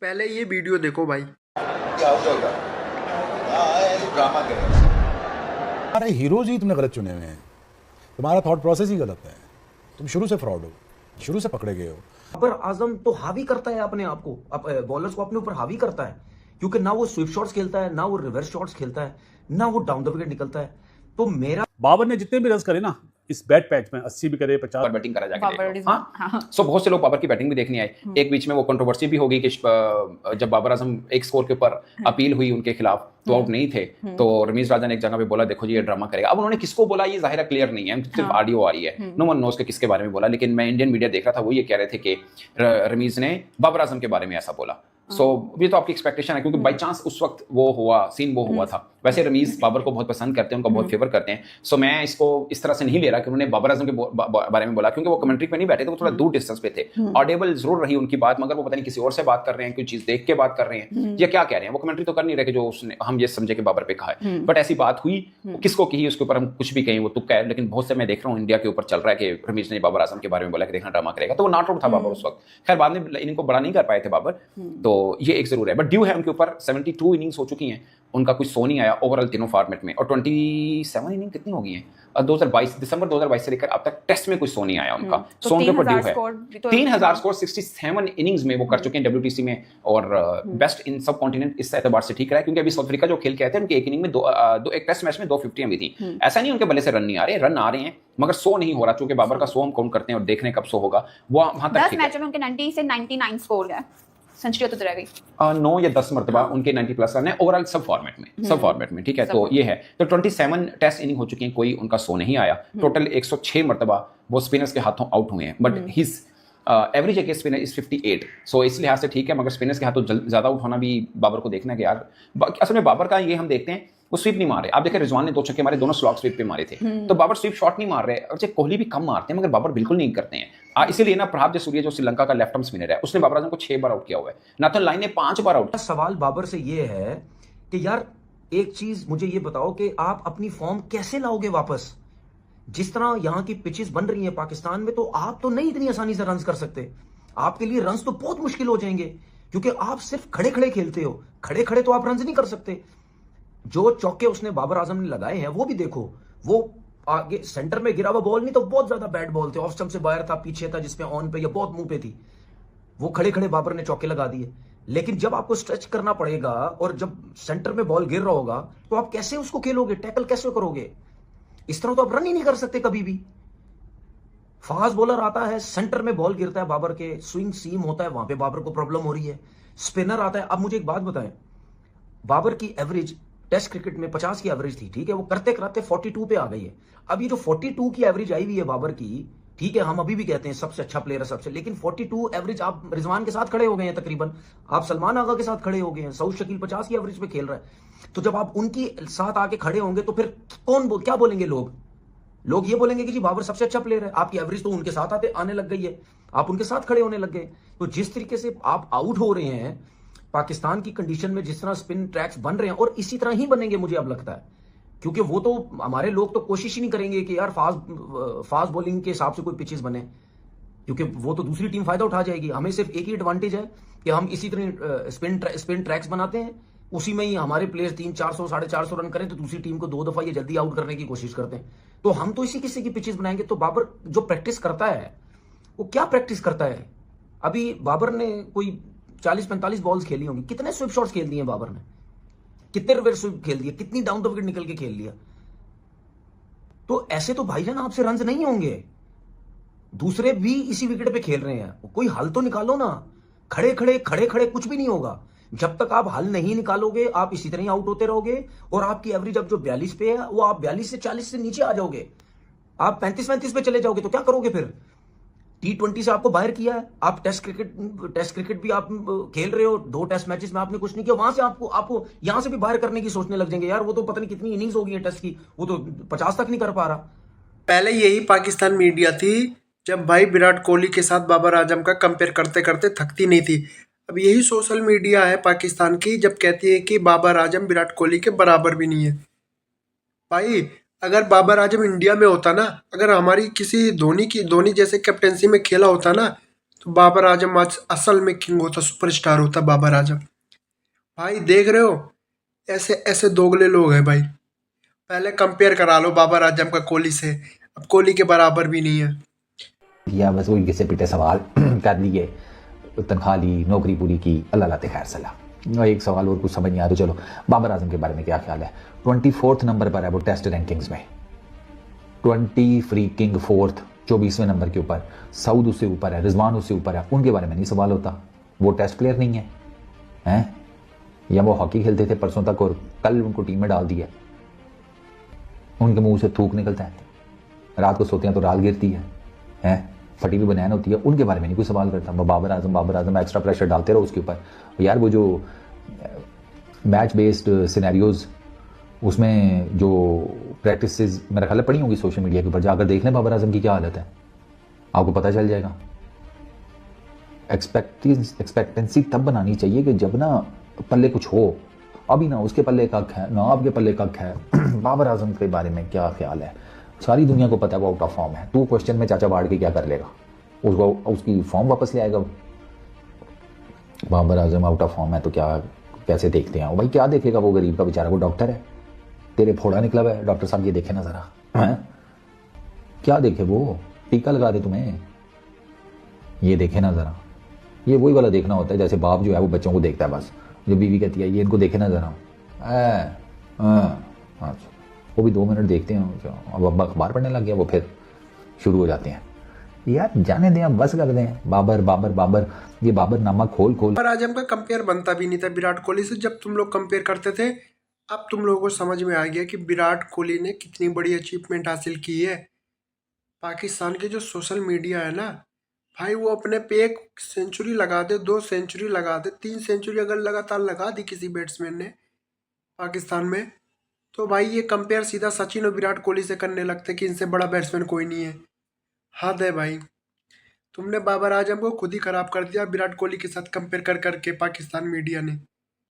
पहले ये वीडियो देखो भाई। क्या होगा? ड्रामा करेगा। अरे हीरोज ही तुमने गलत चुने हुए हैं, तुम्हारा थॉट प्रोसेस ही गलत है। तुम शुरू से फ्रॉड हो, शुरू से पकड़े गए हो। बाबर आजम तो हावी करता है अपने आप को, बॉलर्स को अपने ऊपर हावी करता है, क्योंकि ना वो स्विप शॉट्स खेलता है, ना वो रिवर्स शॉट्स खेलता है, ना वो डाउन द विकेट निकलता है। तो मेरा बाबर ने जितने भी रन करे ना इस बैट पैच में 80 भी करे 50 पर बैटिंग करा जाके बाबर देख is लो। not- हाँ। सो बहुत से लोग बाबर की बैटिंग भी देखने आए। एक बीच में वो कंट्रोवर्सी भी हो गई कि जब बाबर आजम एक स्कोर के ऊपर अपील हुई उनके खिलाफ तो आउट नहीं थे, तो रमीज राजा ने एक जगह पे बोला देखो जी ये ड्रामा करेगा। अब उन्होंने किसको बोला ये जाहिर क्लियर नहीं है, सिर्फ ऑडियो आ रही है, नो वन नोस के किसके बारे में बोला। लेकिन मैं इंडियन मीडिया देख रहा था, वो ये कह रहे थे कि रमीज ने बाबर आजम के बारे में ऐसा बोला। सो ये तो आपकी एक्सपेक्टेशन है, क्योंकि बाई चांस उस वक्त वो हुआ था। वैसे रमीज बाबर को बहुत पसंद करते हैं, उनका बहुत फेवर करते हैं। सो मैं इसको इस तरह से नहीं ले रहा कि उन्होंने बाबर आजम के बारे में बोला, क्योंकि वो कमेंट्री पे नहीं बैठे थे, वो थोड़ा दूर डिस्टेंस पे थे। ऑडिबल जरूर रही उनकी बात, मगर वो पता नहीं किसी और से बात कर रहे हैं, कोई चीज देख के बात कर रहे हैं या क्या कह रहे हैं। वो कमेंट्री तो कर नहीं रहे कि जो उसने हम ये समझे कि बाबर पे कहा है, बट ऐसी बात हुई। किसको कही उसके ऊपर हम कुछ भी कहें वो तुक्का है, लेकिन बहुत से मैं देख रहा हूँ इंडिया के ऊपर चल रहा है कि रमीज ने बाबर आजम के बारे में बोला कि देखना ड्रामा करेगा, तो वो नॉट आउट था बाबर उस वक्त। खैर बाद में इनको बड़ा नहीं कर पाए थे बाबर, तो ये एक जरूर है। बट ड्यू है उनके ऊपर, 72 इनिंग्स हो चुकी हैं, उनका कुछ सो नहीं आया ओवरऑल तीनों फॉर्मेट में। और 27 इनिंग कितनी हो गई हैं 2022 दिसंबर 2022 से लेकर अब तक टेस्ट में कुछ सो नहीं आया उनका। तो सो उनके ऊपर ड्यू 3000 है। स्कोर भी तो 3000 स्कोर 67 इनिंग्स में वो कर चुके हैं WTC में, और बेस्ट इन सब कॉन्टिनेंट इस एतबार से ठीक रहा है, क्योंकि अभी साउथ अफ्रीका जो खेल के आए थे उनके एक इनिंग में एक टेस्ट मैच में 250 भी थी। ऐसा नहीं उनके बल्ले से रन नहीं आ रहे, रन आ रहे हैं, मगर सो नहीं हो रहा। चूंकि बाबर का सो हम काउंट करते हैं और देखने कब सो होगा वो वहां तक 10 ठीक है। मैचों में उनके 90 से 99 स्कोर है, सेंचुरी तो रह गई। 9 या 10 मरतबा उनके 90 प्लस रन है ओवरऑल सब फॉर्मेट में ठीक है। तो ये है, तो 27 टेस्ट इनिंग हो चुकी हैं, कोई उनका सो नहीं आया। टोटल 106 मरतबा वो स्पिनर्स के हाथों आउट हुए हैं, but his average against spinner is 58। सो इस लिहाज से ठीक है, मगर स्पिनर्स के हाथों ज्यादा आउट होना भी बाबर को देखना है कि यार असल में बाबर का ये हम देखते हैं वो स्वीप नहीं मार रहे। आप देखें रिजवान ने 2 छक्के मारे, दोनों स्लॉग स्वीप पे मारे थे, तो बाबर स्वीप शॉट नहीं मार रहे। और कोहली भी कम मारते हैं, मगर बाबर बिल्कुल नहीं करते हैं। इसीलिए ना प्रभाव जयसूर्या जो श्रीलंका का लेफ्ट आर्म स्पिनर है, उसने बाबर आजम को 6 बार आउट किया हुआ है, नाथन लाइन ने 5 बार आउट। सवाल बाबर से ये है कि यार एक चीज मुझे ये बताओ कि आप अपनी फॉर्म कैसे लाओगे वापस। जिस तरह यहाँ की पिचेस बन रही हैं पाकिस्तान में, तो आप तो नहीं इतनी आसानी से रन कर सकते। आपके लिए रन तो बहुत मुश्किल हो जाएंगे, क्योंकि आप सिर्फ खड़े खड़े खेलते हो। खड़े खड़े तो आप रन नहीं कर सकते। जो चौके उसने बाबर आजम ने लगाए हैं वो भी देखो, वो आगे सेंटर में गिरा हुआ बॉल नहीं तो बहुत ज्यादा बैड बॉल थे, ऑफ स्टंप से बाहर था, पीछे था, जिसमें ऑन पे या बहुत मुंह पे थी। वो खड़े खड़े बाबर ने चौके लगा दिए। लेकिन जब आपको स्ट्रेच करना पड़ेगा और जब सेंटर में बॉल गिर रहा होगा, तो आप कैसे उसको खेलोगे, टैकल कैसे करोगे? इस तरह तो आप रन ही नहीं कर सकते कभी भी। फास्ट बॉलर आता है, सेंटर में बॉल गिरता है, बाबर के स्विंग सीम होता है, वहां पे बाबर को प्रॉब्लम हो रही है। स्पिनर आता है। अब मुझे एक बात बताएं, बाबर की एवरेज टेस्ट क्रिकेट में 50 की एवरेज थी, ठीक है, वो करते करते 42 पे आ गई है। अब ये जो 42 की एवरेज आई हुई है बाबर की, ठीक है, हम अभी भी कहते हैं सबसे अच्छा प्लेयर है सबसे, लेकिन 42 एवरेज आप रिजवान के साथ खड़े हो गए हैं, तकरीबन आप सलमान आगा के साथ खड़े हो गए हैं, सऊद शकील 50 की एवरेज पे खेल रहा है। तो जब आप उनकी साथ आके खड़े होंगे तो फिर क्या बोलेंगे लोग ये बोलेंगे कि जी बाबर सबसे अच्छा प्लेयर है। आपकी एवरेज तो उनके साथ आने लग गई है, आप उनके साथ खड़े होने लग गए। तो जिस तरीके से आप आउट हो रहे हैं पाकिस्तान की कंडीशन में, जिस तरह स्पिन ट्रैक्स बन रहे हैं, और इसी तरह ही बनेंगे मुझे अब लगता है, क्योंकि वो तो हमारे लोग तो कोशिश ही नहीं करेंगे कि यार फास्ट बॉलिंग के हिसाब से कोई पिचेस बने, क्योंकि वो तो दूसरी टीम फायदा उठा जाएगी। हमें सिर्फ एक ही एडवांटेज है कि हम इसी तरह स्पिन ट्रैक्स बनाते हैं, उसी में ही हमारे प्लेयर्स 300-400 450 रन करें तो दूसरी टीम को 2 दफा ये जल्दी आउट करने की कोशिश करते हैं। तो हम तो इसी किसी की पिचेस बनाएंगे। तो बाबर जो प्रैक्टिस करता है वो क्या प्रैक्टिस करता है? अभी बाबर ने कोई 40-45 बॉल्स खेली होंगी, कितने स्विप शॉट्स खेल दिए बाबर ने, कितने रिवर्स स्विप खेल दिए, कितनी डाउन द विकेट निकल के खेल लिया। तो ऐसे तो भाईजान आपसे रन नहीं होंगे। दूसरे भी इसी विकेट पे खेल रहे हैं, कोई हल तो निकालो ना। खड़े खड़े कुछ भी नहीं होगा। जब तक आप हल नहीं निकालोगे आप इसी तरह ही आउट होते रहोगे, और आपकी एवरेज अब जो 42 पे है वो आप 42 से 40 से नीचे आ जाओगे, आप 35-35 पे चले जाओगे। तो क्या करोगे फिर? T20 से आपको बाहर किया है, आप टेस्ट क्रिकेट भी आप खेल रहे हो, 2 टेस्ट मैचेस में आपने कुछ नहीं किया, वहां से आपको यहां से भी बाहर करने की सोचने लग जाएंगे, यार वो तो पता नहीं कितनी इनिंग्स हो गई है टेस्ट की, वो तो 50 तक नहीं कर पा रहा। पहले यही पाकिस्तान मीडिया थी, जब भाई विराट कोहली के साथ बाबर आजम का कंपेयर करते करते थकती नहीं थी। अब यही सोशल मीडिया है पाकिस्तान की, जब कहती है कि बाबर आजम विराट कोहली के बराबर भी नहीं है। भाई अगर बाबर आजम इंडिया में होता ना, अगर हमारी किसी धोनी जैसे कैप्टेंसी में खेला होता ना, तो बाबर आजम आज असल में किंग होता, सुपरस्टार होता बाबर आजम। भाई देख रहे हो, ऐसे ऐसे दोगले लोग हैं भाई। पहले कंपेयर करा लो बाबर आजम का कोहली से, अब कोहली के बराबर भी नहीं है। या बस वही घिसे पिटे सवाल कर लिए, तनख्वाह ली, नौकरी पूरी की, अल्लाह लाते खैर सलाह। एक सवाल और कुछ समझ नहीं आ रहा, तो चलो बाबर आजम के बारे में क्या ख्याल है। 24 नंबर पर है वो टेस्ट रैंकिंग्स में, 24 24वें नंबर के ऊपर। सऊद उससे ऊपर है, रिजवान उससे ऊपर है, उनके बारे में नहीं सवाल होता। वो टेस्ट प्लेयर नहीं है, हैं? या वो हॉकी खेलते थे परसों तक और कल उनको टीम में डाल दिया। उनके मुंह से थूक निकलता है, रात को सोते हैं तो राल गिरती है, फटी हुई बनैन होती है, उनके बारे में नहीं कोई सवाल करता। बाबर आजम एक्स्ट्रा प्रेशर डालते रहो उसके ऊपर। यार वो जो मैच बेस्ड सिनेरियोज, उसमें जो प्रैक्टिसेस मेरा ख्याल पड़ी होंगी सोशल मीडिया के ऊपर, जाकर देख लें बाबर आजम की क्या हालत है, आपको पता चल जाएगा। एक्सपेक्टेंसी तब बनानी चाहिए कि जब ना पल्ले कुछ हो। अभी ना उसके पल्ले कख है ना आपके पल्ले कख है। बाबर आजम के बारे में क्या ख्याल है, सारी दुनिया को पता है वो आउट ऑफ फॉर्म है। तो क्वेश्चन में चाचा बाढ़ के क्या कर लेगा, उसको उसकी फॉर्म वापस ले आएगा। Babar Azam out of form है तो क्या, कैसे देखते हैं भाई, क्या देखेगा वो गरीब का बेचारा, वो डॉक्टर है, तेरे फोड़ा निकला हुआ है। डॉक्टर साहब ये देखे ना जरा, हैं? क्या देखे वो, टीका लगा दे तुम्हें, ये देखे ना जरा। ये वही वाला देखना होता है जैसे बाप जो है वो बच्चों को देखता है, बस जो बीवी कहती है ये इनको देखे ना जरा। अच्छा, वो भी 2 मिनट देखते हैं, अब अब्बा अखबार पढ़ने लग गया, वो फिर शुरू हो जाते हैं। यार जाने दें, अब बस कर दें। बाबर बाबर बाबर, ये बाबर नामा खोल बाबर आजम का कंपेयर बनता भी नहीं था विराट कोहली से। जब तुम लोग कंपेयर करते थे, अब तुम लोगों को समझ में आ गया कि विराट कोहली ने कितनी बड़ी अचीवमेंट हासिल की है। पाकिस्तान के जो सोशल मीडिया है ना भाई, वो अपने पे 1 सेंचुरी लगा दे, 2 सेंचुरी लगा दे, 3 सेंचुरी अगर लगातार लगा दी किसी बैट्समैन ने पाकिस्तान में, तो भाई ये कंपेयर सीधा सचिन और विराट कोहली से करने लगते कि इनसे बड़ा बैट्समैन कोई नहीं है। हद है भाई, तुमने बाबर आजम को खुद ही खराब कर दिया विराट कोहली के साथ कंपेयर कर करके पाकिस्तान मीडिया ने।